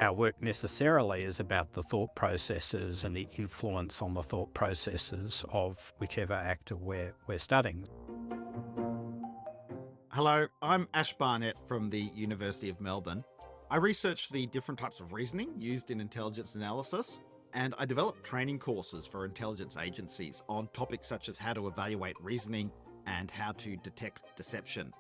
our work necessarily is about the thought processes and the influence on the thought processes of whichever actor we're studying. Hello, I'm Ash Barnett from the University of Melbourne. I research the different types of reasoning used in intelligence analysis, and I develop training courses for intelligence agencies on topics such as how to evaluate reasoning and how to detect deception.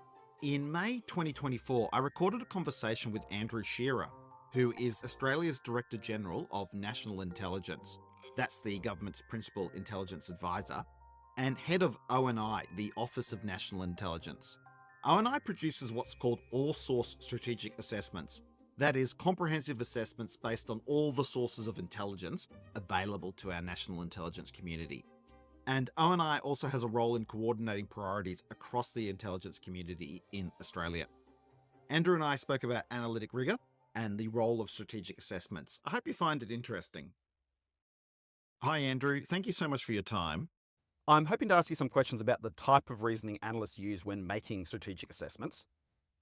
In May 2024, I recorded a conversation with Andrew Shearer, who is Australia's Director General of National Intelligence. That's the government's principal intelligence advisor, and head of ONI, the Office of National Intelligence. ONI produces what's called all source strategic assessments. That is, comprehensive assessments based on all the sources of intelligence available to our national intelligence community. And ONI also has a role in coordinating priorities across the intelligence community in Australia. Andrew and I spoke about analytic rigor and the role of strategic assessments. I hope you find it interesting. Hi, Andrew. Thank you so much for your time. I'm hoping to ask you some questions about the type of reasoning analysts use when making strategic assessments.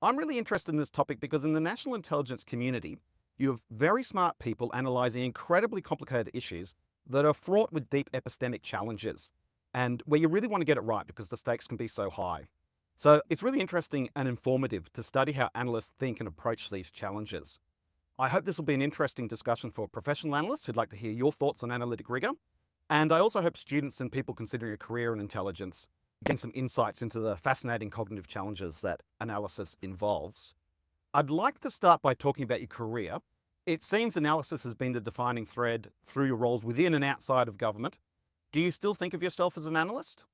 I'm really interested in this topic because in the national intelligence community, you have very smart people analysing incredibly complicated issues that are fraught with deep epistemic challenges, and where you really want to get it right because the stakes can be so high. So it's really interesting and informative to study how analysts think and approach these challenges. I hope this will be an interesting discussion for professional analysts who'd like to hear your thoughts on analytic rigor. And I also hope students and people considering a career in intelligence gain some insights into the fascinating cognitive challenges that analysis involves. I'd like to start by talking about your career. It seems analysis has been the defining thread through your roles within and outside of government. Do you still think of yourself as an analyst?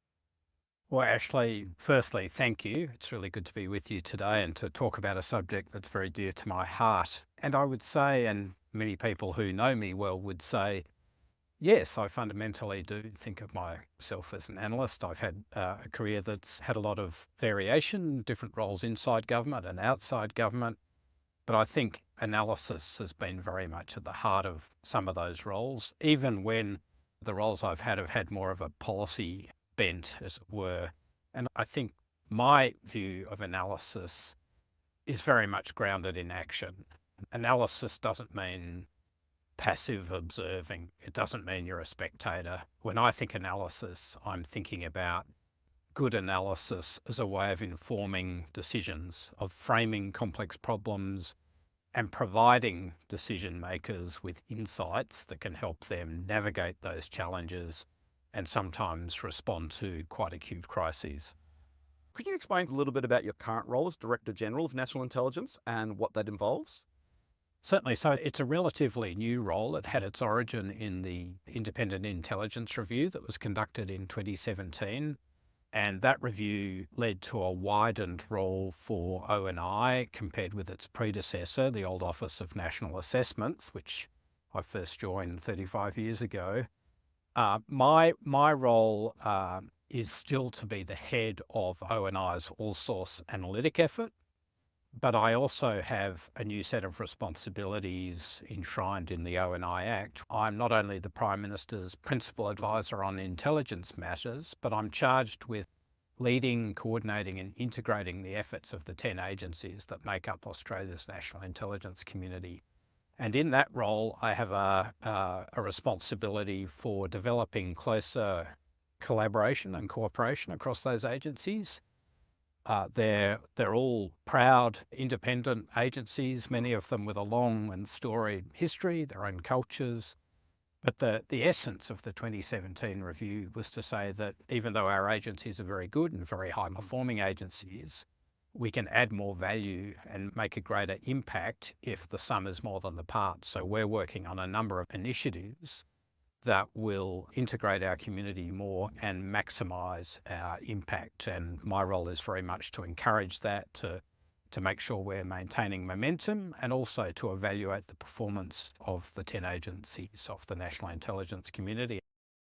Well, Ashley, firstly, thank you. It's really good to be with you today and to talk about a subject that's very dear to my heart. And I would say, and many people who know me well would say, yes, I fundamentally do think of myself as an analyst. I've had a career that's had a lot of variation, different roles inside government and outside government. But I think analysis has been very much at the heart of some of those roles, even when the roles I've have had more of a policy bent, as it were. And I think my view of analysis is very much grounded in action. Analysis doesn't mean passive observing. It doesn't mean you're a spectator. When I think analysis, I'm thinking about good analysis as a way of informing decisions, of framing complex problems and providing decision makers with insights that can help them navigate those challenges and sometimes respond to quite acute crises. Could you explain a little bit about your current role as Director General of National Intelligence and what that involves? Certainly. So it's a relatively new role. It had its origin in the Independent Intelligence Review that was conducted in 2017. And that review led to a widened role for ONI compared with its predecessor, the old Office of National Assessments, which I first joined 35 years ago. My role is still to be the head of ONI's all-source analytic effort, but I also have a new set of responsibilities enshrined in the ONI Act. I'm not only the Prime Minister's principal advisor on intelligence matters, but I'm charged with leading, coordinating and integrating the efforts of the 10 agencies that make up Australia's national intelligence community. And in that role, I have a responsibility for developing closer collaboration and cooperation across those agencies. They're all proud, independent agencies, many of them with a long and storied history, their own cultures. But the essence of the 2017 review was to say that even though our agencies are very good and very high-performing agencies, we can add more value and make a greater impact if the sum is more than the parts. So we're working on a number of initiatives that will integrate our community more and maximise our impact. And my role is very much to encourage that, to make sure we're maintaining momentum and also to evaluate the performance of the 10 agencies of the national intelligence community.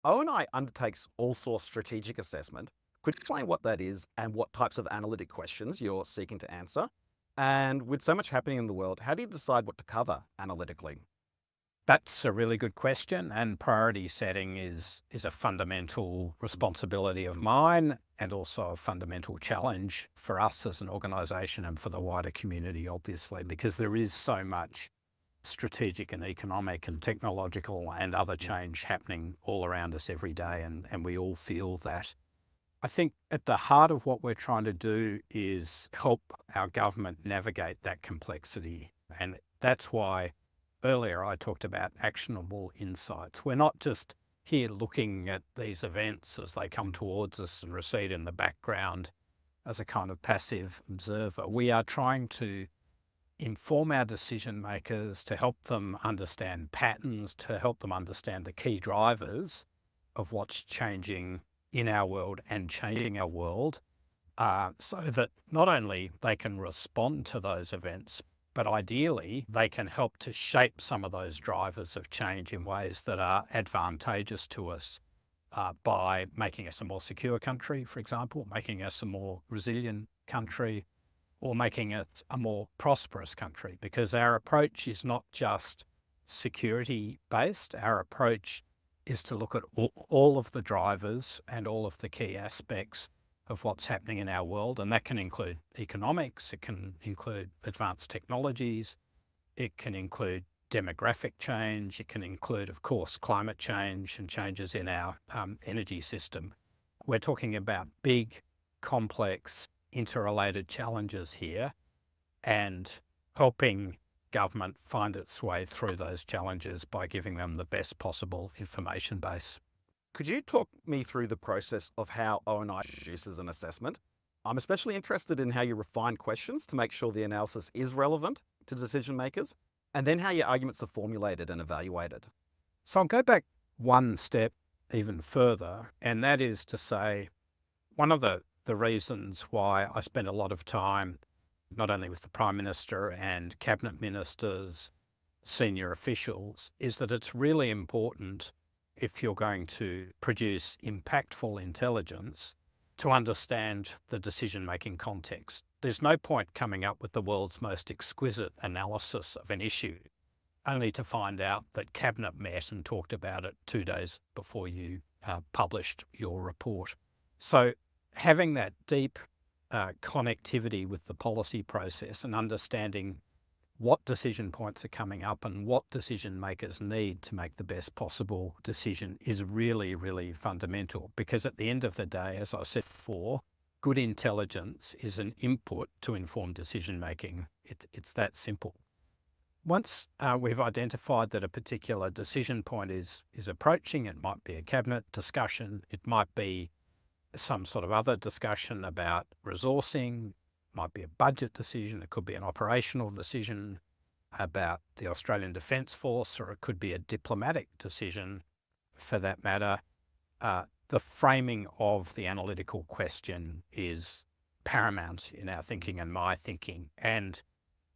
ONI undertakes all-source strategic assessment. Could you explain what that is and what types of analytic questions you're seeking to answer? And with so much happening in the world, how do you decide what to cover analytically? That's a really good question, and priority setting is a fundamental responsibility of mine and also a fundamental challenge for us as an organisation and for the wider community, obviously, because there is so much strategic and economic and technological and other change happening all around us every day, and we all feel that. I think at the heart of what we're trying to do is help our government navigate that complexity. And that's why earlier I talked about actionable insights. We're not just here looking at these events as they come towards us and recede in the background as a kind of passive observer. We are trying to inform our decision makers, to help them understand patterns, to help them understand the key drivers of what's changing in our world and changing our world, so that not only they can respond to those events, but ideally they can help to shape some of those drivers of change in ways that are advantageous to us, by making us a more secure country, for example, making us a more resilient country, or making it a more prosperous country. Because our approach is not just security based, our approach is to look at all of the drivers and all of the key aspects of what's happening in our world. And that can include economics, it can include advanced technologies, it can include demographic change, it can include, of course, climate change and changes in our energy system. We're talking about big, complex, interrelated challenges here, and helping government find its way through those challenges by giving them the best possible information base. Could you talk me through the process of how ONI produces an assessment? I'm especially interested in how you refine questions to make sure the analysis is relevant to decision makers, and then how your arguments are formulated and evaluated. So I'll go back one step even further, and that is to say, one of the reasons why I spend a lot of time not only with the Prime Minister and Cabinet Ministers, senior officials, is that it's really important, if you're going to produce impactful intelligence, to understand the decision-making context. There's no point coming up with the world's most exquisite analysis of an issue, only to find out that Cabinet met and talked about it 2 days before you published your report. So having that deep connectivity with the policy process and understanding what decision points are coming up and what decision makers need to make the best possible decision is really, really fundamental. Because at the end of the day, as I said before, good intelligence is an input to informed decision making. It's that simple. Once we've identified that a particular decision point is approaching, it might be a cabinet discussion, it might be some sort of other discussion about resourcing, might be a budget decision, it could be an operational decision about the Australian Defence Force, or it could be a diplomatic decision for that matter. The framing of the analytical question is paramount in our thinking and my thinking. And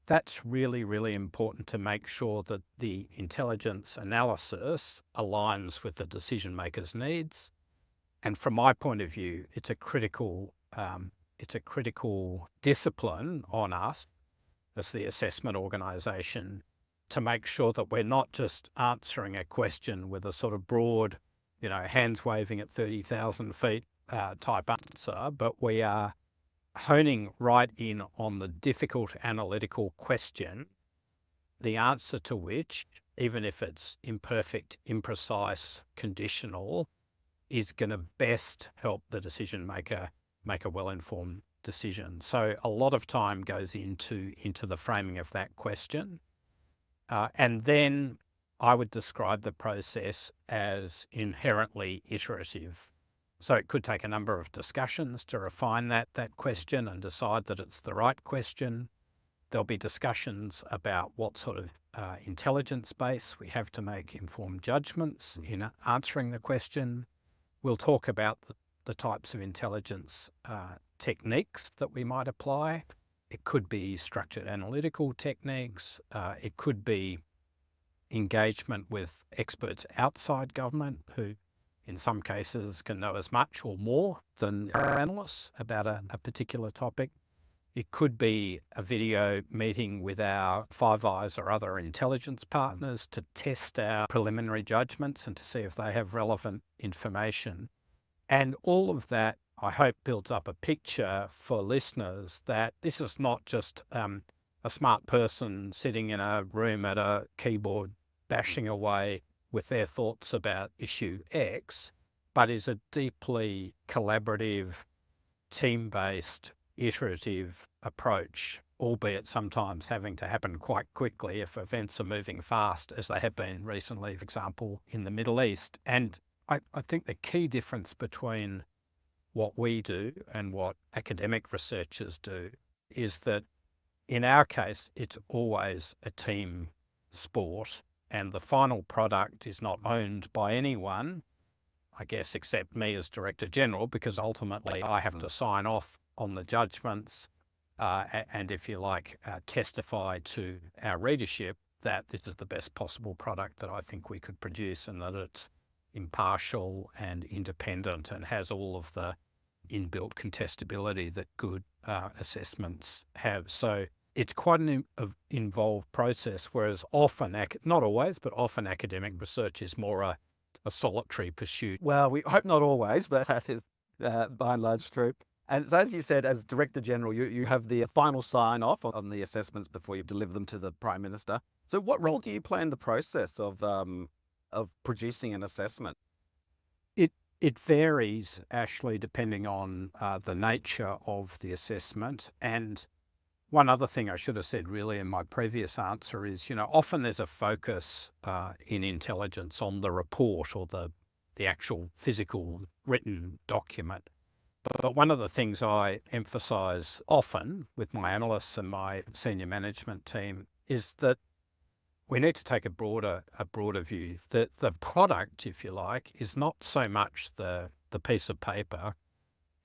that's really, really important to make sure that the intelligence analysis aligns with the decision maker's needs. And from my point of view, it's a critical discipline on us as the assessment organisation to make sure that we're not just answering a question with a sort of broad, hands waving at 30,000 feet type answer, but we are honing right in on the difficult analytical question, the answer to which, even if it's imperfect, imprecise, conditional, is going to best help the decision maker make a well-informed decision. So a lot of time goes into the framing of that question. And then I would describe the process as inherently iterative. So it could take a number of discussions to refine that question and decide that it's the right question. There'll be discussions about what sort of intelligence base we have to make informed judgments in answering the question. We'll talk about the types of intelligence techniques that we might apply. It could be structured analytical techniques. It could be engagement with experts outside government who, in some cases, can know as much or more than analysts about a particular topic. It could be a video meeting with our Five Eyes or other intelligence partners to test our preliminary judgments and to see if they have relevant information. And all of that, I hope, builds up a picture for listeners that this is not just a smart person sitting in a room at a keyboard bashing away with their thoughts about issue X, but is a deeply collaborative, team-based, iterative approach, albeit sometimes having to happen quite quickly if events are moving fast, as they have been recently, for example, in the Middle East. And I think the key difference between what we do and what academic researchers do is that in our case, it's always a team sport, and the final product is not owned by anyone, I guess, except me as Director General, because ultimately I have to sign off on the judgments and, if you like, testify to our readership that this is the best possible product that I think we could produce, and that it's impartial and independent and has all of the inbuilt contestability that good assessments have. So it's quite an involved process, whereas often, not always, but often academic research is more a solitary pursuit. Well, we hope not always, but that is by and large true. And so, as you said, as Director General, you have the final sign-off on the assessments before you deliver them to the Prime Minister. So what role do you play in the process of producing an assessment? It varies, Ashley, depending on the nature of the assessment. And one other thing I should have said really in my previous answer is, often there's a focus in intelligence on the report or the actual physical written document. But one of the things I emphasise often with my analysts and my senior management team is that we need to take a broader view. That the product, if you like, is not so much the piece of paper,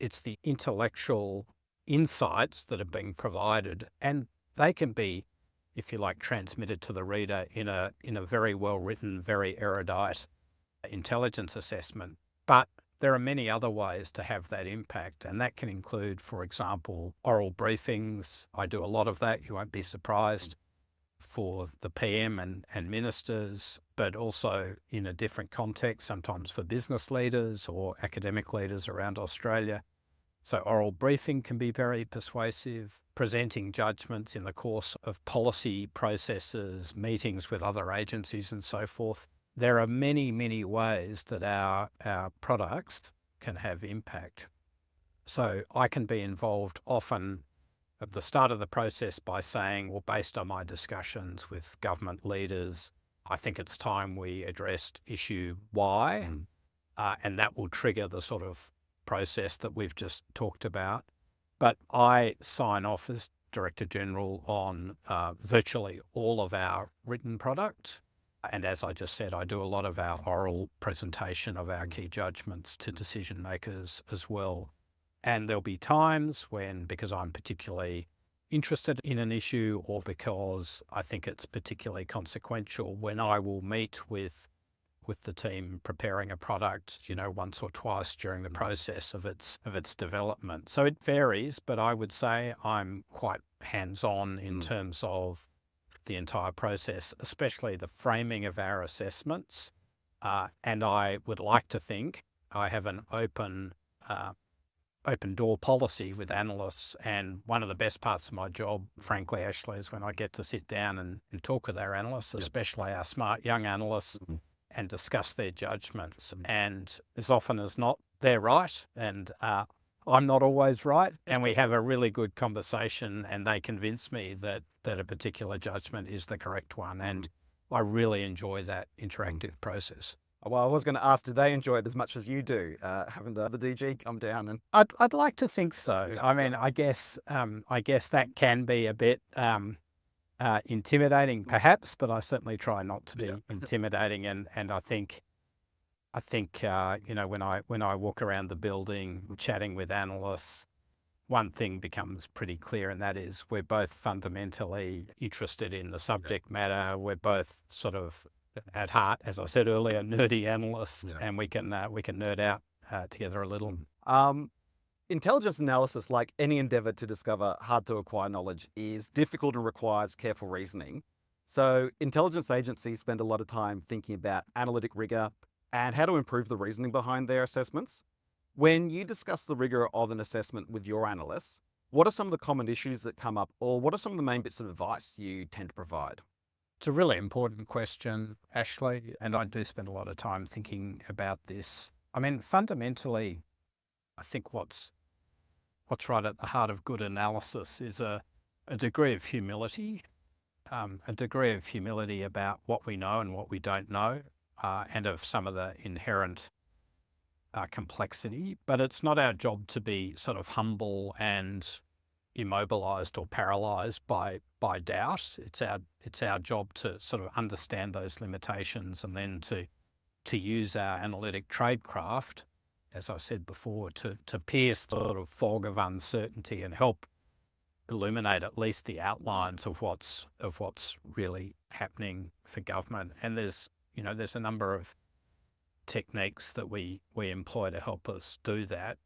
it's the intellectual insights that are being provided, and they can be, if you like, transmitted to the reader in a very well written, very erudite intelligence assessment. But there are many other ways to have that impact, and that can include, for example, oral briefings. I do a lot of that, you won't be surprised, for the PM and ministers, but also in a different context, sometimes for business leaders or academic leaders around Australia. So oral briefing can be very persuasive, presenting judgments in the course of policy processes, meetings with other agencies and so forth. There are many, many ways that our products can have impact. So I can be involved often at the start of the process by saying, well, based on my discussions with government leaders, I think it's time we addressed issue Y, and that will trigger the sort of process that we've just talked about. But I sign off as Director General on virtually all of our written product. And as I just said, I do a lot of our oral presentation of our key judgments to decision makers as well. And there'll be times when, because I'm particularly interested in an issue or because I think it's particularly consequential, when I will meet with the team preparing a product, once or twice during the process of its development. So it varies, but I would say I'm quite hands-on in terms of the entire process, especially the framing of our assessments. And I would like to think I have an open door policy with analysts. And one of the best parts of my job, frankly, Ashley, is when I get to sit down and talk with our analysts, especially our smart young analysts, and discuss their judgments. And as often as not, they're right. And I'm not always right. And we have a really good conversation, and they convince me that a particular judgment is the correct one. And I really enjoy that interactive process. Well, I was going to ask, do they enjoy it as much as you do, having the DG come down? And I'd like to think so. I mean, I guess that can be a bit intimidating, perhaps, but I certainly try not to be intimidating. And I think when I walk around the building chatting with analysts, one thing becomes pretty clear, and that is we're both fundamentally interested in the subject matter. We're both sort of at heart, as I said earlier, nerdy analysts, and we can nerd out together a little. Intelligence analysis, like any endeavor to discover hard-to-acquire knowledge, is difficult and requires careful reasoning. So intelligence agencies spend a lot of time thinking about analytic rigor and how to improve the reasoning behind their assessments. When you discuss the rigor of an assessment with your analysts, What are some of the common issues that come up, or what are some of the main bits of advice you tend to provide? It's a really important question, Ashley, and I do spend a lot of time thinking about this. I mean, fundamentally, I think what's right at the heart of good analysis is a degree of humility, about what we know and what we don't know, and of some of the inherent complexity. But it's not our job to be sort of humble and immobilized or paralyzed by doubt. It's our job to sort of understand those limitations and then to use our analytic tradecraft, as I said before, to pierce the sort of fog of uncertainty and help illuminate at least the outlines of what's really happening for government. And there's a number of techniques that we employ to help us do that.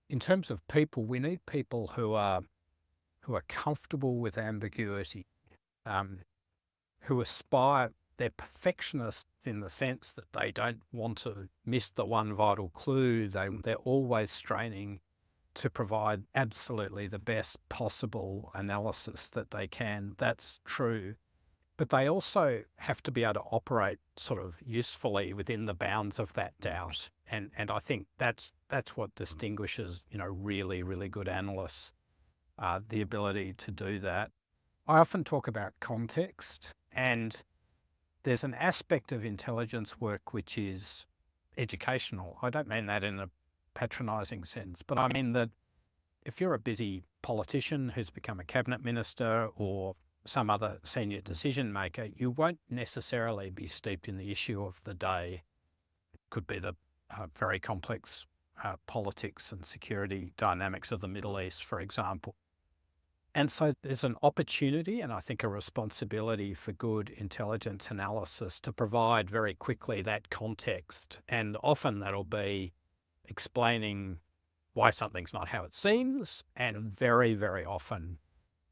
In terms of people, we need people who are comfortable with ambiguity, who aspire. They're perfectionists in the sense that they don't want to miss the one vital clue. They're always straining to provide absolutely the best possible analysis that they can. That's true. But they also have to be able to operate sort of usefully within the bounds of that doubt. And I think that's what distinguishes, really, really good analysts, the ability to do that. I often talk about context, and there's an aspect of intelligence work which is educational. I don't mean that in a patronising sense, but I mean that if you're a busy politician who's become a cabinet minister or some other senior decision maker, you won't necessarily be steeped in the issue of the day. It could be the very complex politics and security dynamics of the Middle East, for example. And so there's an opportunity and I think a responsibility for good intelligence analysis to provide very quickly that context. And often that'll be explaining why something's not how it seems. And very, very often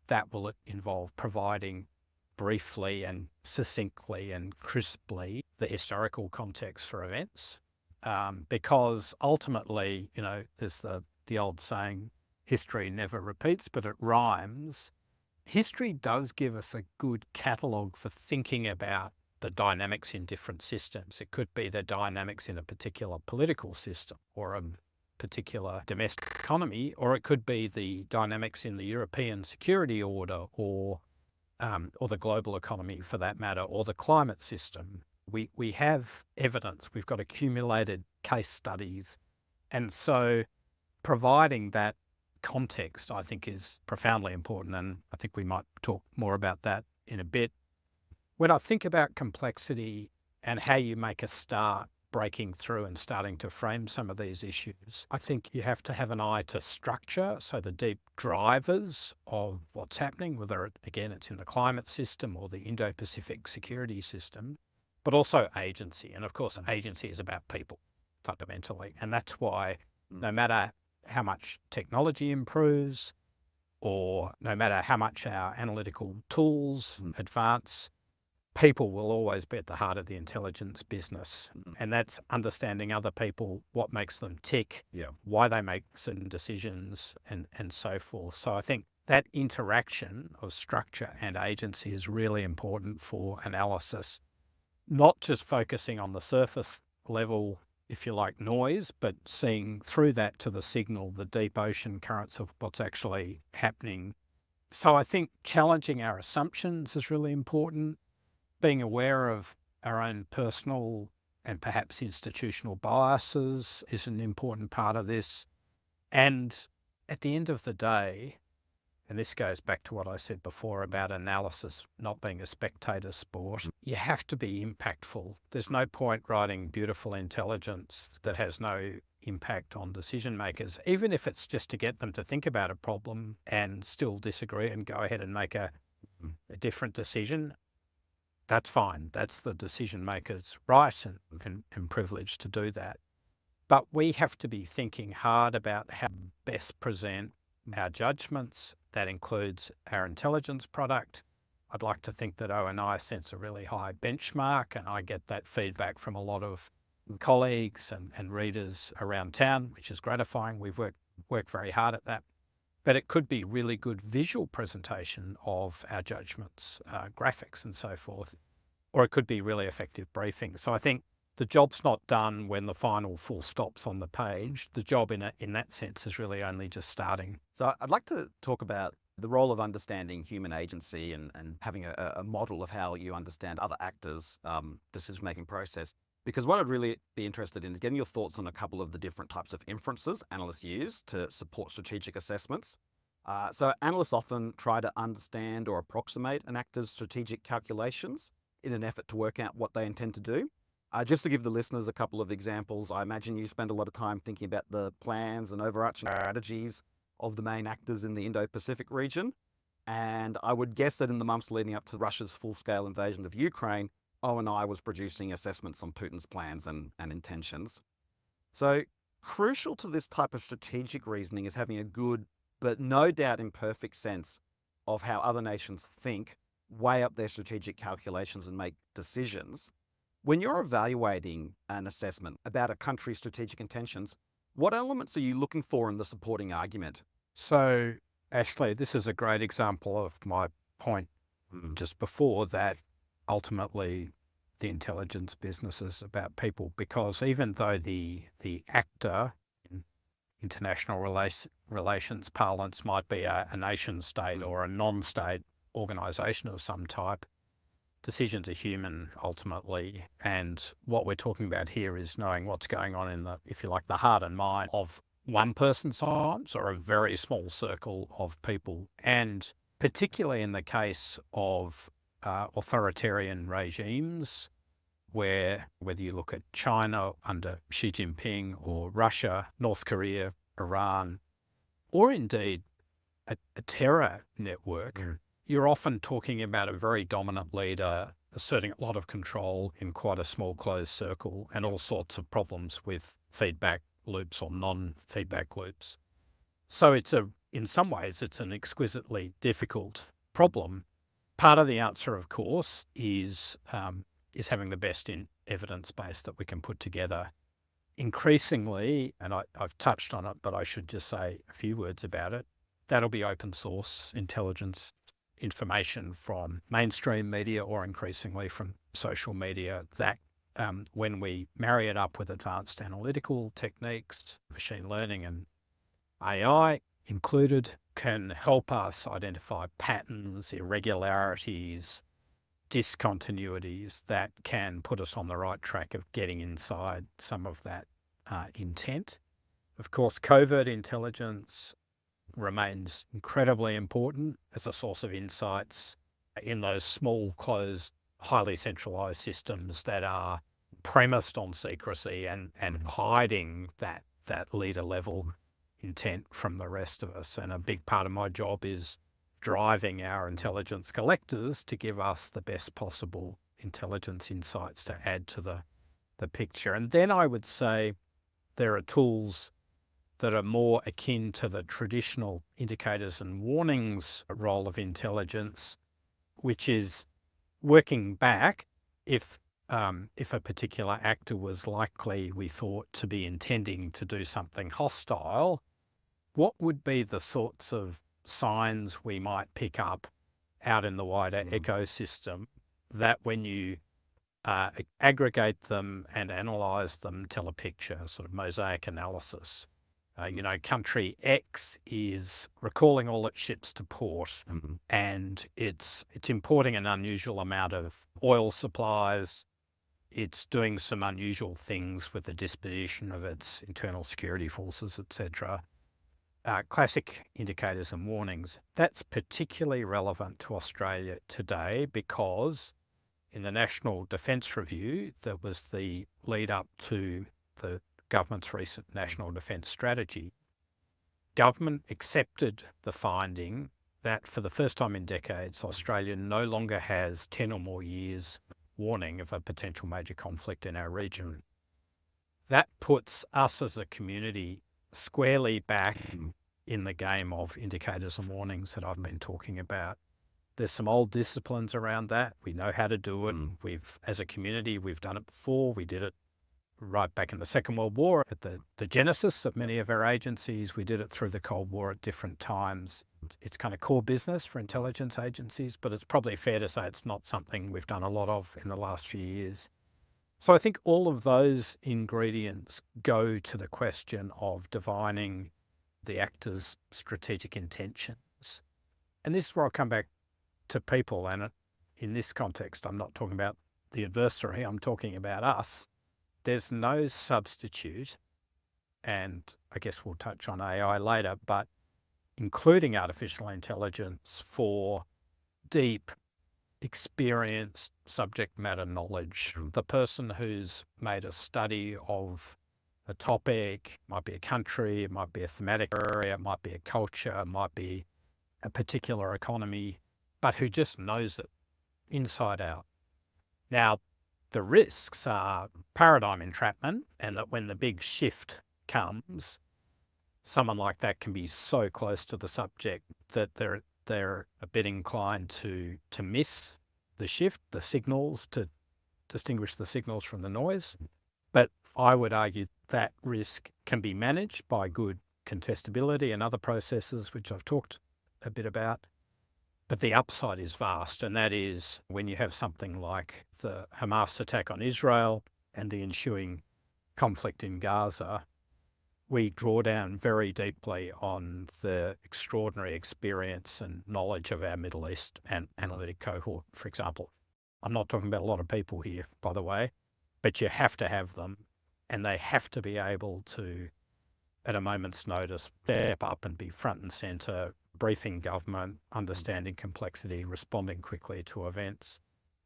that will involve providing briefly and succinctly and crisply the historical context for events. Because ultimately, there's the old saying, history never repeats, but it rhymes. History does give us a good catalogue for thinking about the dynamics in different systems. It could be the dynamics in a particular political system or a particular domestic economy, or it could be the dynamics in the European security order or the global economy for that matter, or the climate system. We have evidence, we've got accumulated case studies. And so providing that context, I think, is profoundly important. And I think we might talk more about that in a bit. When I think about complexity and how you make a start breaking through and starting to frame some of these issues, I think you have to have an eye to structure, so the deep drivers of what's happening, whether, again, it's in the climate system or the Indo-Pacific security system, but also agency. And of course, agency is about people, fundamentally. And that's why no matter how much technology improves or no matter how much our analytical tools advance, people will always be at the heart of the intelligence business. And that's understanding other people, what makes them tick, why they make certain decisions, and so forth. So I think that interaction of structure and agency is really important for analysis, not just focusing on the surface level, if you like, noise, but seeing through that to the signal, the deep ocean currents of what's actually happening. So I think challenging our assumptions is really important. Being aware of our own personal and perhaps institutional biases is an important part of this. And at the end of the day, and this goes back to what I said before about analysis not being a spectator sport, you have to be impactful. There's no point writing beautiful intelligence that has no impact on decision makers, even if it's just to get them to think about a problem and still disagree and go ahead and make a different decision. That's fine. That's the decision maker's right and privilege to do that. But we have to be thinking hard about how to best present our judgments. That includes our intelligence product. I'd like to think that ONI sets a really high benchmark, and I get that feedback from a lot of colleagues and readers around town, which is gratifying. We've worked very hard at that. but it could be really good visual presentation of our judgments, graphics and so forth, or it could be really effective briefing. So I think the job's not done when the final full stop's on the page. The job in that sense is really only just starting. So I'd like to talk about the role of understanding human agency and having a model of how you understand other actors' decision-making process. Because what I'd really be interested in is getting your thoughts on a couple of the different types of inferences analysts use to support strategic assessments. So analysts often try to understand or approximate an actor's strategic calculations in an effort to work out what they intend to do. Just to give the listeners a couple of examples, I imagine you spend a lot of time thinking about the plans and overarching strategies of the main actors in the Indo-Pacific region. And I would guess that in the months leading up to Russia's full-scale invasion of Ukraine, ONI was producing assessments on Putin's plans and intentions. So crucial to this type of strategic reasoning is having a good, but no doubt imperfect sense of how other nations think, weigh up their strategic calculations and make decisions. When you're evaluating an assessment about a country's strategic intentions, what elements are you looking for in the supporting argument? So, Ashley, this is a great example of my point just before, that ultimately the intelligence business is about people, because even though the actor in international relations parlance might be a nation state or a non-state organisation of some type, decisions are human ultimately, and what we're talking about here is knowing what's going on in the, if you like, the heart and mind of one person sometimes, or a very small circle of people. And particularly in the case of authoritarian regimes, where whether you look at China under Xi Jinping, or Russia, North Korea, Iran, or indeed a terror network, you're often talking about a very dominant leader asserting a lot of control in quite a small closed circle, and all sorts of problems with feedback loops or non-feedback loops. So in some ways, it's an exquisitely difficult problem. Part of the answer, of course, is having the best in evidence base that we can put together. Increasingly, and I've touched on it, but I should just say a few words about it, that'll be open source intelligence information from mainstream media, or increasingly from social media, that when we marry it up with advanced analytical techniques, machine learning and AI included, can help us identify patterns, irregularities, discontinuities that can put us on the right track of getting inside some of that intent. Of course, covert intelligence remains incredibly important as a source of insights in those small, closed, highly centralized systems that are premised on secrecy and hiding that leader level intent from the rest of us. And a big part of my job is driving our intelligence collectors to give us the best possible intelligence insights to add to the picture. And then I would say there are tools that are more akin to the traditional indicators and warnings role of intelligence, which is working back if a particular actor was likely, we thought, to be intending to do something hostile, what would be the sorts of signs we might pick up out in the wider ecosystem that, when you aggregate them and analyze them, tell a picture, sort of mosaic analysis. Country X is recalling all its ships to port, and it's importing an unusual amount of oil supplies. It's doing some unusual things with the disposition of its internal security forces, etc. Classic indicators and warnings. That's particularly relevant to Australia today, because in the National Defence Review, that was the lead up to the government's recent National Defence Strategy, government accepted the finding that for the first time in decades, Australia no longer has 10 or more years warning of a potential major conflict in our region. That puts us as a community squarely back in the game of indicators and warnings that I've been talking about. There's some old disciplines around that. We know how to do it. As a community, we've done it before. We did it right back in the Second World War at the genesis of many of our agencies. We did it through the Cold War at different times. It's kind of core business for intelligence agencies, but it's probably fair to say it's not something we've done a lot of in the last few years. So I think all of those ingredients go to the question of divining the actor's strategic intentions. And this is where I'll come back to people. And in this context, I'm not talking about the adversary, I'm talking about us. There's no substitute, and I guess we'll touch on AI later, but including artificial intelligence for deep, experienced subject matter knowledge. The person who's made a study of a topic, might be a country, it might be a thematic area, it might be a culture, it might be a particular economy, but who just knows it inside out. Now, the risks are paradigm entrapment, and that when the big shift comes, someone like that can be so close to the subject that they're a bit inclined to miss the shift, the signals, to distinguish the signals from the noise. But I would argue that risk can be managed by good contestability and other processes, which I've talked a bit about. But the upside is vast, and that is when you have something like the Hamas attack on Israel and the ensuing conflict in Gaza, we draw down very deeply on the extraordinary experience and knowledge of our Middle East and analytic cohort, for example. I'm not talking about a lot of people here, by the way, but you have to have them, and they have to be able to, at a moment's notice, step up and be front and centre, briefing government, understanding complexity, responding quickly to events.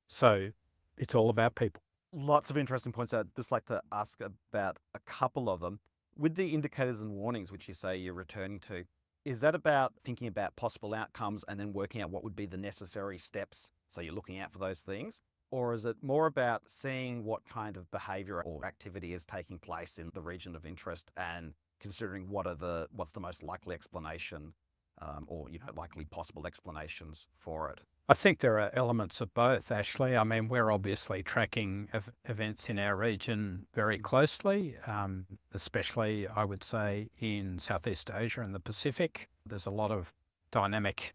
So it's all about people. Lots of interesting points. I'd just like to ask about a couple of them. With the indicators and warnings, which you say you're returning to, is that about thinking about possible outcomes and then working out what would be the necessary steps, so you're looking out for those things? Or is it more about seeing what kind of behaviour or activity is taking place in the region of interest and considering what's the most likely explanation or likely possible explanations for it? I think there are elements of both, Ashley. I mean, we're obviously tracking events in our region very closely, especially, I would say, in Southeast Asia and the Pacific. There's a lot of dynamic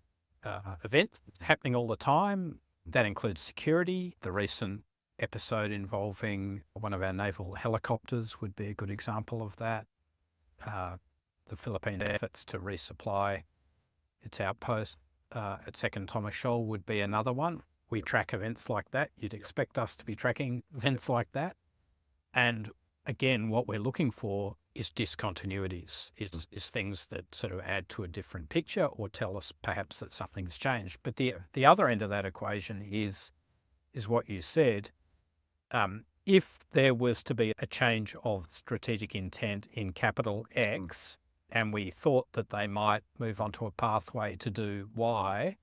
events happening all the time. That includes security. The recent episode involving one of our naval helicopters would be a good example of that. The Philippines' efforts to resupply its outpost at Second Thomas Shoal would be another one. We track events like that. You'd expect us to be tracking events like that. And again, what we're looking for is discontinuities, is things that sort of add to a different picture or tell us perhaps that something's changed. But the other end of that equation is what you said. If there was to be a change of strategic intent in capital X, and we thought that they might move onto a pathway to do Y,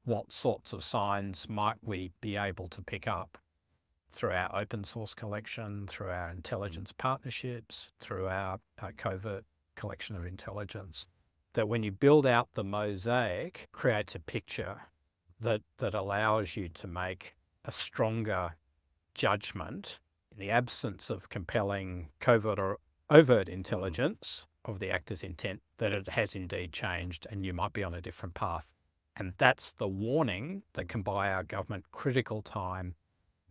what sorts of signs might we be able to pick up through our open source collection, through our intelligence partnerships, through our covert collection of intelligence, that when you build out the mosaic, creates a picture that allows you to make a stronger judgment in the absence of compelling covert or overt intelligence of the actor's intent, that it has indeed changed and you might be on a different path. And that's the warning that can buy our government critical time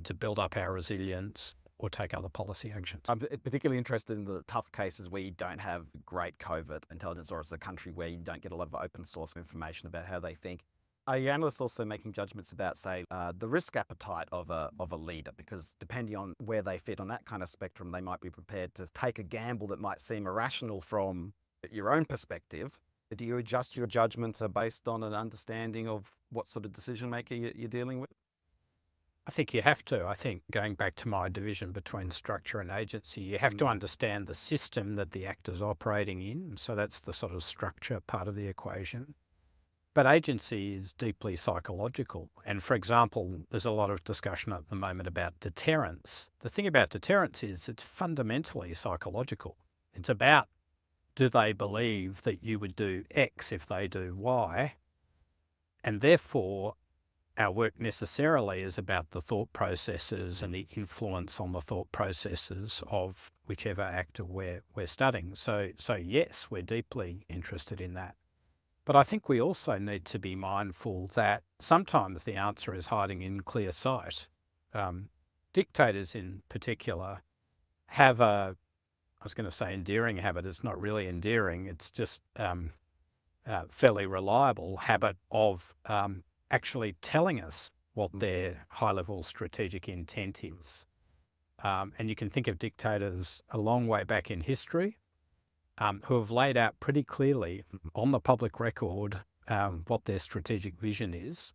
to build up our resilience or take other policy action. I'm particularly interested in the tough cases where you don't have great covert intelligence, or it's a country where you don't get a lot of open source information about how they think. Are your analysts also making judgments about, say, the risk appetite of a leader? Because depending on where they fit on that kind of spectrum, they might be prepared to take a gamble that might seem irrational from your own perspective. Do you adjust your judgments based on an understanding of what sort of decision maker you're dealing with? I think you have to. I think going back to my division between structure and agency, you have to understand the system that the actor's operating in. So that's the sort of structure part of the equation. But agency is deeply psychological. And for example, there's a lot of discussion at the moment about deterrence. The thing about deterrence is it's fundamentally psychological. It's about, do they believe that you would do X if they do Y? And therefore, our work necessarily is about the thought processes and the influence on the thought processes of whichever actor we're studying. So yes, we're deeply interested in that. But I think we also need to be mindful that sometimes the answer is hiding in clear sight. Dictators in particular have I was going to say endearing habit. It's not really endearing. It's just fairly reliable habit of actually telling us what their high-level strategic intent is. And you can think of dictators a long way back in history who have laid out pretty clearly on the public record what their strategic vision is.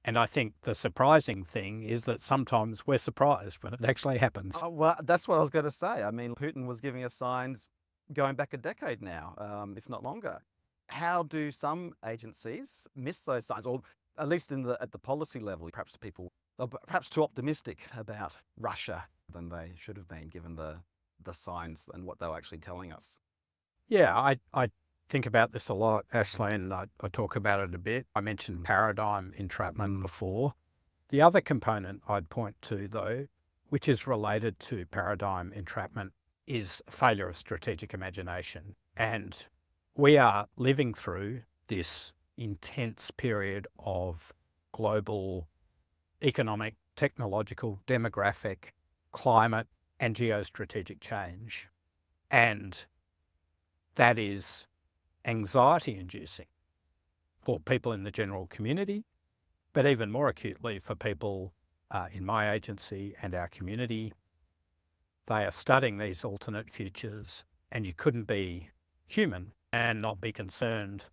And I think the surprising thing is that sometimes we're surprised when it actually happens. Oh, well, that's what I was going to say. I mean, Putin was giving us signs going back a decade now, if not longer. How do some agencies miss those signs, or at least at the policy level? Perhaps people are perhaps too optimistic about Russia than they should have been, given the signs and what they were actually telling us. Yeah, I think about this a lot, Ashley, and I talk about it a bit. I mentioned paradigm entrapment before. The other component I'd point to, though, which is related to paradigm entrapment, is failure of strategic imagination. And we are living through this intense period of global economic, technological, demographic, climate, and geostrategic change. And that is anxiety-inducing for people in the general community, but even more acutely for people in my agency and our community. They are studying these alternate futures, and you couldn't be human and not be concerned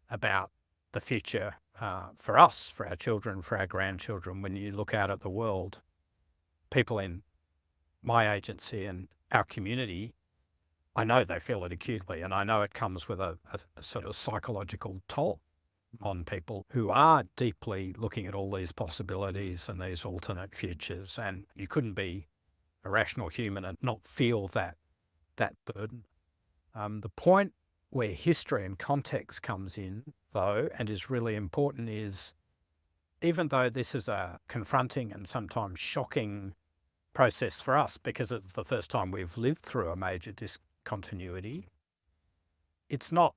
about the future for us, for our children, for our grandchildren. When you look out at the world, people in my agency and our community, I know they feel it acutely, and I know it comes with a sort of psychological toll on people who are deeply looking at all these possibilities and these alternate futures. And you couldn't be a rational human and not feel that burden. The point where history and context comes in, though, and is really important, is even though this is a confronting and sometimes shocking process for us, because it's the first time we've lived through a major discontinuity, it's not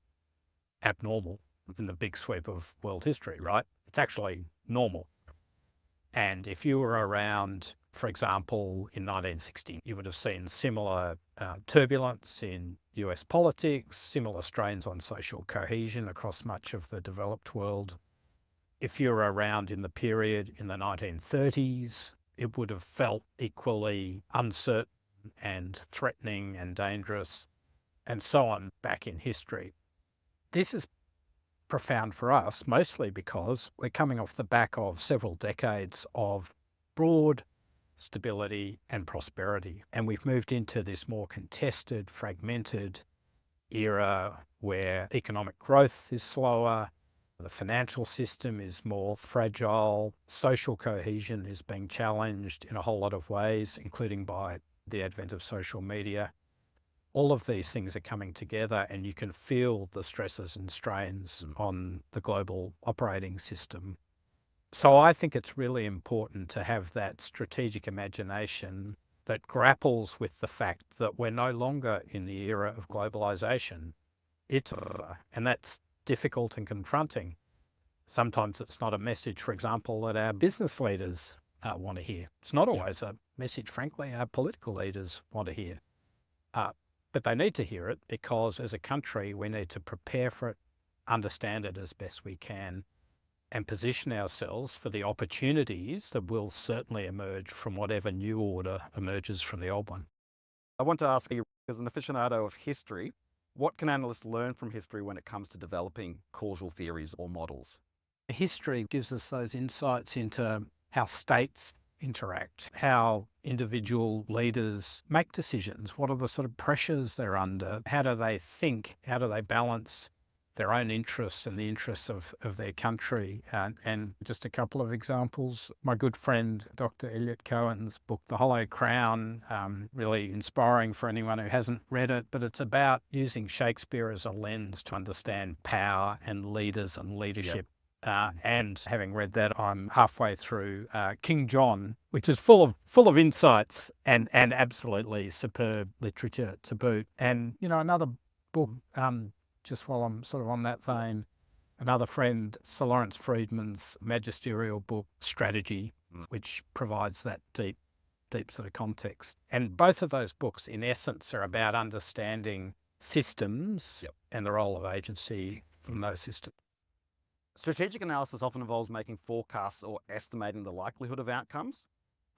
abnormal in the big sweep of world history, right? It's actually normal. And if you were around, for example, in 1960, you would have seen similar turbulence in US politics, similar strains on social cohesion across much of the developed world. If you were around in the period in the 1930s, it would have felt equally uncertain and threatening and dangerous, and so on back in history. This is profound for us, mostly because we're coming off the back of several decades of broad stability and prosperity. And we've moved into this more contested, fragmented era where economic growth is slower, the financial system is more fragile, social cohesion is being challenged in a whole lot of ways, including by the advent of social media. All of these things are coming together, and you can feel the stresses and strains on the global operating system. So I think it's really important to have that strategic imagination that grapples with the fact that we're no longer in the era of globalization. And that's difficult and confronting. Sometimes it's not a message, for example, that our business leaders want to hear. It's not always a message, frankly, our political leaders want to hear. But they need to hear it because as a country, we need to prepare for it, understand it as best we can, and position ourselves for the opportunities that will certainly emerge from whatever new order emerges from the old one. I want to ask you, as an aficionado of history, what can analysts learn from history when it comes to developing causal theories or models? History gives us those insights into how states interact, how individual leaders make decisions, what are the sort of pressures they're under, how do they think, how do they balance their own interests and the interests of their country. And just a couple of examples, my good friend, Dr. Elliot Cohen's book, The Hollow Crown, really inspiring for anyone who hasn't read it, but it's about using Shakespeare as a lens to understand power and leaders and leadership And having read that, I'm halfway through King John, which is full of insights and absolutely superb literature to boot. And another book, just while I'm sort of on that vein, another friend, Sir Lawrence Freedman's magisterial book, Strategy, which provides that deep sort of context. And both of those books, in essence, are about understanding systems and the role of agency in those systems. Strategic analysis often involves making forecasts or estimating the likelihood of outcomes.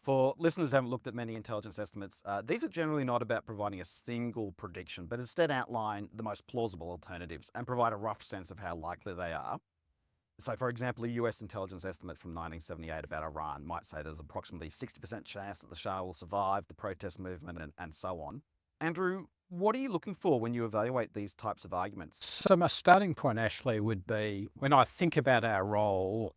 For listeners who haven't looked at many intelligence estimates, these are generally not about providing a single prediction, but instead outline the most plausible alternatives and provide a rough sense of how likely they are. So, for example, a US intelligence estimate from 1978 about Iran might say there's approximately 60% chance that the Shah will survive the protest movement and so on. Andrew, what are you looking for when you evaluate these types of arguments? So my starting point, Ashley, would be when I think about our role,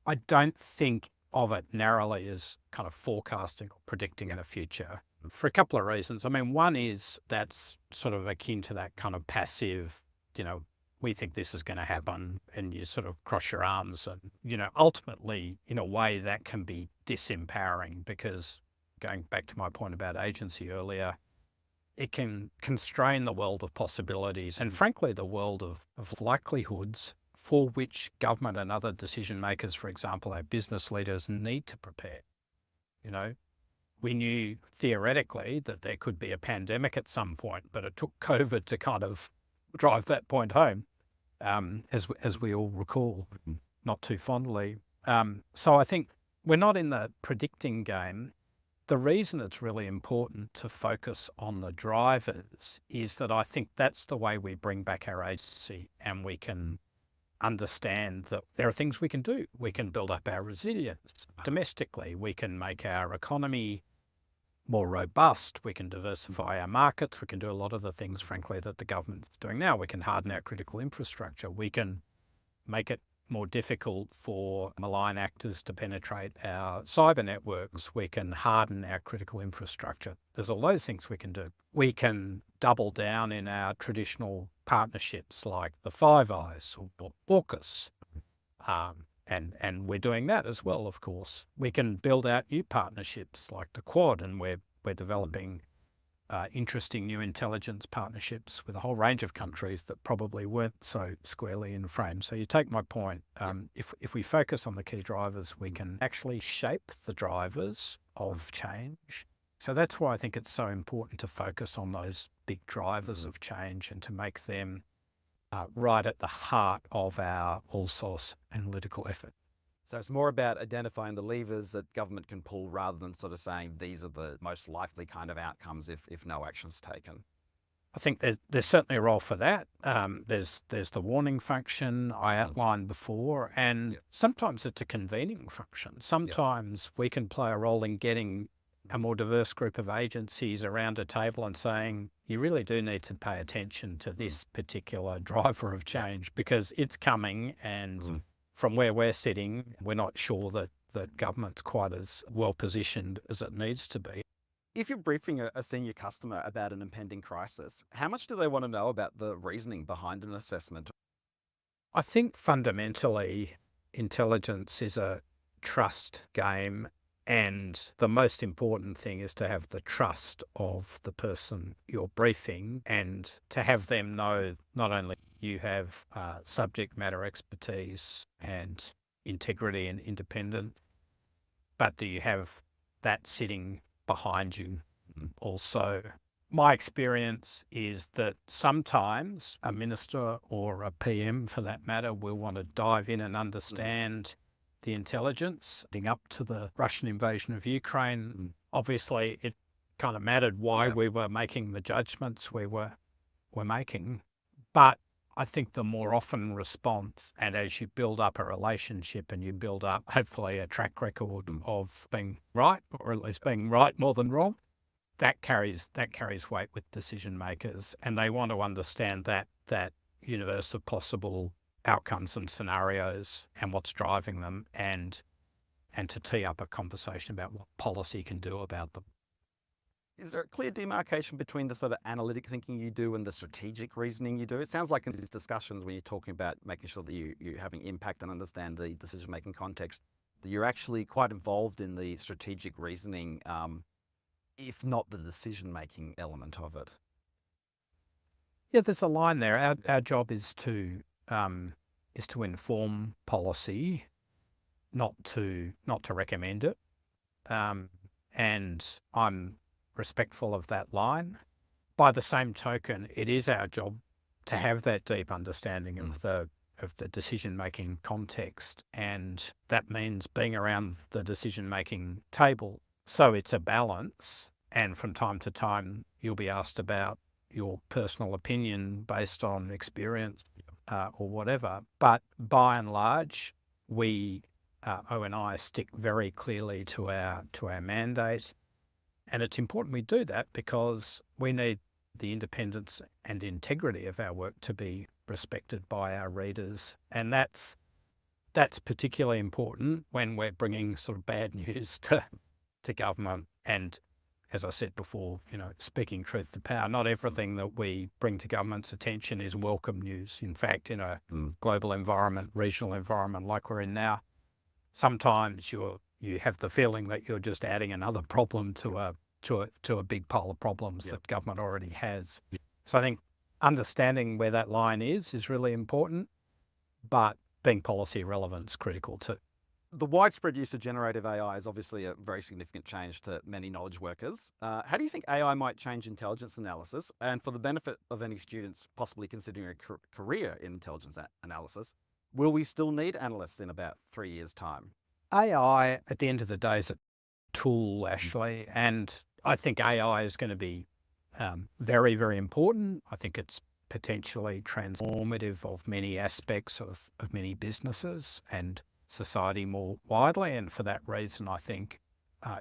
I don't think of it narrowly as kind of forecasting or predicting the future for a couple of reasons. I mean, one is that's sort of akin to that kind of passive, we think this is going to happen and you sort of cross your arms and, ultimately in a way that can be disempowering because going back to my point about agency earlier, it can constrain the world of possibilities and frankly the world of likelihoods for which government and other decision makers, for example, our business leaders, need to prepare. We knew theoretically that there could be a pandemic at some point, but it took COVID to kind of drive that point home, as we all recall, not too fondly. So I think we're not in the predicting game. The reason it's really important to focus on the drivers is that I think that's the way we bring back our agency and we can understand that there are things we can do. We can build up our resilience domestically. We can make our economy more robust. We can diversify our markets. We can do a lot of the things, frankly, that the government's doing now. We can harden our critical infrastructure. We can make it more difficult for malign actors to penetrate our cyber networks. We can harden our critical infrastructure. There's all those things we can do. We can double down in our traditional partnerships like the Five Eyes or AUKUS. And we're doing that as well, of course. We can build out new partnerships like the Quad, and we're developing interesting new intelligence partnerships with a whole range of countries that probably weren't so squarely in frame. So you take my point. If we focus on the key drivers, we can actually shape the drivers of change. So that's why I think it's so important to focus on those big drivers of change and to make them right at the heart of our all-source analytical effort. So it's more about identifying the levers that government can pull rather than sort of saying these are the most likely kind of outcomes if no action's taken. I think there's certainly a role for that. There's the warning function I outlined before, and sometimes it's a convening function. Sometimes we can play a role in getting a more diverse group of agencies around a table and saying, you really do need to pay attention to this particular driver of change because it's coming, and from where we're sitting, we're not sure that government's quite as well positioned as it needs to be. If you're briefing a senior customer about an impending crisis, how much do they want to know about the reasoning behind an assessment? I think fundamentally, intelligence is a trust game, and the most important thing is to have the trust of the person you're briefing and to have them know not only you have subject matter expertise and integrity and independence, but do you have that sitting behind you also? My experience is that sometimes a minister or a PM, for that matter, will want to dive in and understand the intelligence leading up to the Russian invasion of Ukraine. Obviously, it kind of mattered why we were making the judgments we were making. But I think the more often response, and as you build up a relationship and you build up hopefully a track record of being right, or at least being right more than wrong, that carries weight with decision makers, and they want to understand that universe of possible outcomes and scenarios and what's driving them, and to tee up a conversation about what policy can do about them. Is there a clear demarcation between the sort of analytic thinking you do and the strategic reasoning you do? It sounds like in these discussions when you're talking about making sure that you're having impact and understand the decision-making context, that you're actually quite involved in the strategic reasoning, if not the decision-making element of it. Yeah, there's a line there. Our job is to inform policy, not to recommend it. And I'm respectful of that line. By the same token, it is our job to have that deep understanding of the decision-making context, and that means being around the decision-making table. So it's a balance, and from time to time you'll be asked about your personal opinion based on experience or whatever. But by and large, we, ONI, stick very clearly to our mandate. And it's important we do that because we need the independence and integrity of our work to be respected by our readers. And that's particularly important when we're bringing sort of bad news to government. And as I said before, speaking truth to power, not everything that we bring to government's attention is welcome news. In fact, in a global environment, regional environment like we're in now, sometimes you have the feeling that you're just adding another problem to a big pile of problems that government already has. So I think understanding where that line is really important, but being policy relevant is critical too. The widespread use of generative AI is obviously a very significant change to many knowledge workers. How do you think AI might change intelligence analysis? And for the benefit of any students possibly considering a career in intelligence analysis, will we still need analysts in about 3 years' time? AI, at the end of the day, is a tool, Ashley, and I think AI is going to be very, very important. I think it's potentially transformative of many aspects of many businesses and society more widely. And for that reason, I think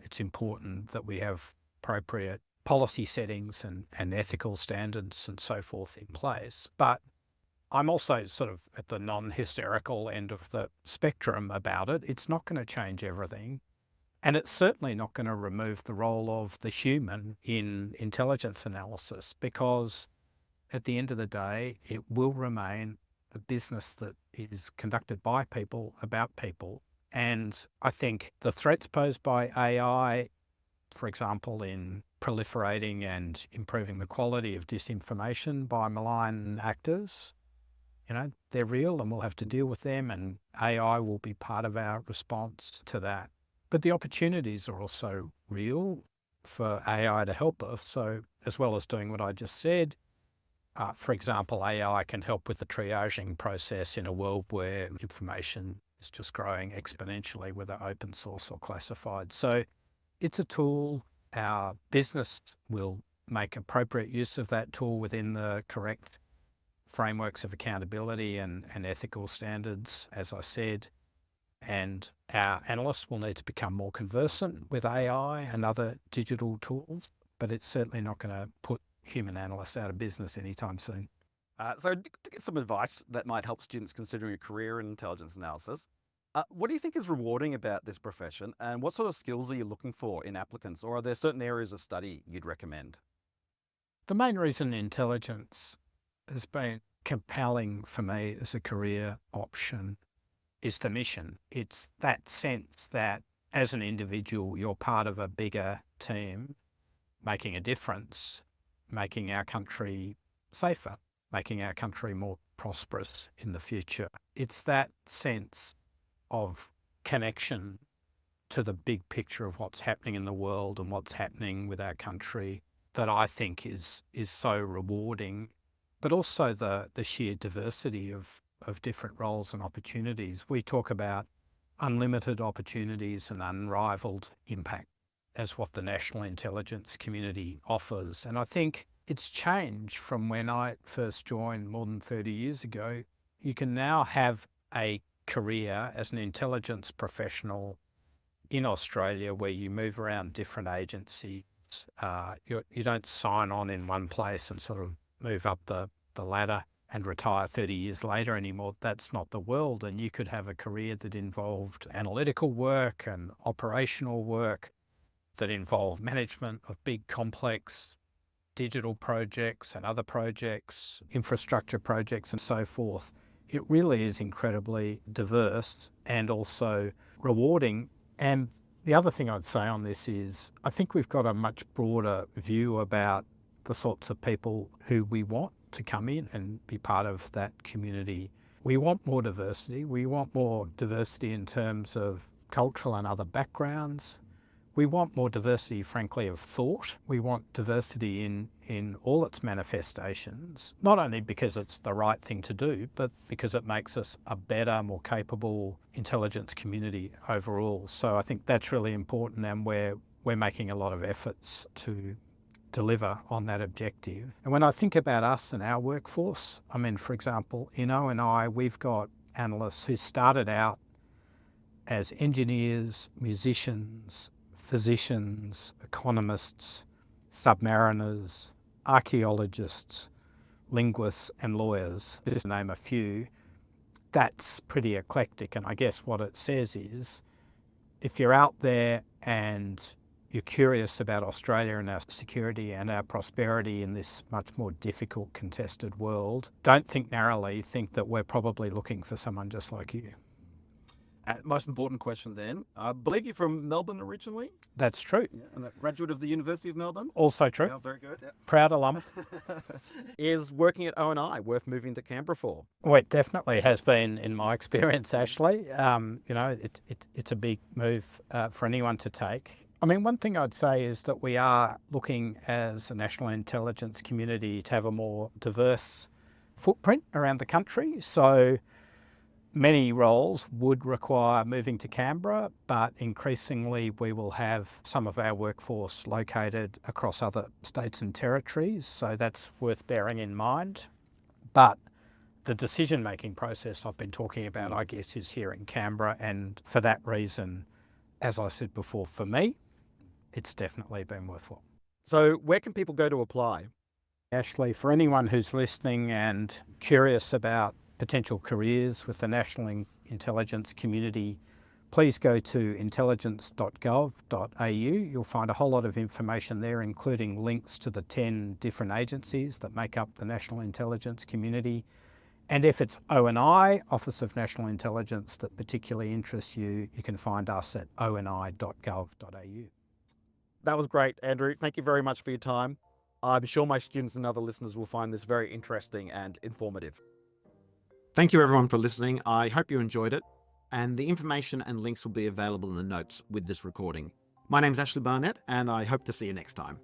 it's important that we have appropriate policy settings and ethical standards and so forth in place. But I'm also sort of at the non-hysterical end of the spectrum about it. It's not going to change everything. And it's certainly not going to remove the role of the human in intelligence analysis, because at the end of the day, it will remain a business that is conducted by people, about people. And I think the threats posed by AI, for example, in proliferating and improving the quality of disinformation by malign actors, they're real and we'll have to deal with them, and AI will be part of our response to that. But the opportunities are also real for AI to help us. So as well as doing what I just said, for example, AI can help with the triaging process in a world where information is just growing exponentially, whether open source or classified. So it's a tool. Our business will make appropriate use of that tool within the correct frameworks of accountability and ethical standards, as I said. And our analysts will need to become more conversant with AI and other digital tools, but it's certainly not going to put human analysts out of business anytime soon. So to get some advice that might help students considering a career in intelligence analysis, what do you think is rewarding about this profession, and what sort of skills are you looking for in applicants, or are there certain areas of study you'd recommend? The main reason intelligence has been compelling for me as a career option is the mission. It's that sense that as an individual, you're part of a bigger team, making a difference, making our country safer, making our country more prosperous in the future. It's that sense of connection to the big picture of what's happening in the world and what's happening with our country that I think is so rewarding, but also the sheer diversity of different roles and opportunities. We talk about unlimited opportunities and unrivaled impact as what the national intelligence community offers. And I think it's changed from when I first joined more than 30 years ago. You can now have a career as an intelligence professional in Australia where you move around different agencies. You don't sign on in one place and sort of move up the ladder and retire 30 years later anymore. That's not the world. And you could have a career that involved analytical work and operational work that involve management of big complex digital projects and other projects, infrastructure projects and so forth. It really is incredibly diverse and also rewarding. And the other thing I'd say on this is I think we've got a much broader view about the sorts of people who we want to come in and be part of that community. We want more diversity. We want more diversity in terms of cultural and other backgrounds. We want more diversity, frankly, of thought. We want diversity in all its manifestations, not only because it's the right thing to do, but because it makes us a better, more capable intelligence community overall. So I think that's really important, and we're making a lot of efforts to deliver on that objective. And when I think about us and our workforce, I mean, for example, in ONI, we've got analysts who started out as engineers, musicians, physicians, economists, submariners, archaeologists, linguists and lawyers, just to name a few. That's pretty eclectic, and I guess what it says is if you're out there and you're curious about Australia and our security and our prosperity in this much more difficult, contested world, don't think narrowly, think that we're probably looking for someone just like you. Most important question then. I believe you're from Melbourne originally? That's true. Yeah, and a graduate of the University of Melbourne? Also true. Yeah, very good. Yeah. Proud alum. Is working at ONI worth moving to Canberra for? Well, it definitely has been in my experience, Ashley. It's a big move for anyone to take. I mean, one thing I'd say is that we are looking as a national intelligence community to have a more diverse footprint around the country. So many roles would require moving to Canberra, but increasingly we will have some of our workforce located across other states and territories. So that's worth bearing in mind. But the decision-making process I've been talking about, I guess, is here in Canberra. And for that reason, as I said before, for me, it's definitely been worthwhile. So where can people go to apply? Ashley, for anyone who's listening and curious about potential careers with the national intelligence community, please go to intelligence.gov.au. You'll find a whole lot of information there, including links to the 10 different agencies that make up the national intelligence community. And if it's ONI, Office of National Intelligence, that particularly interests you, you can find us at oni.gov.au. That was great, Andrew. Thank you very much for your time. I'm sure my students and other listeners will find this very interesting and informative. Thank you everyone for listening. I hope you enjoyed it, and the information and links will be available in the notes with this recording. My name's Ashley Barnett, and I hope to see you next time.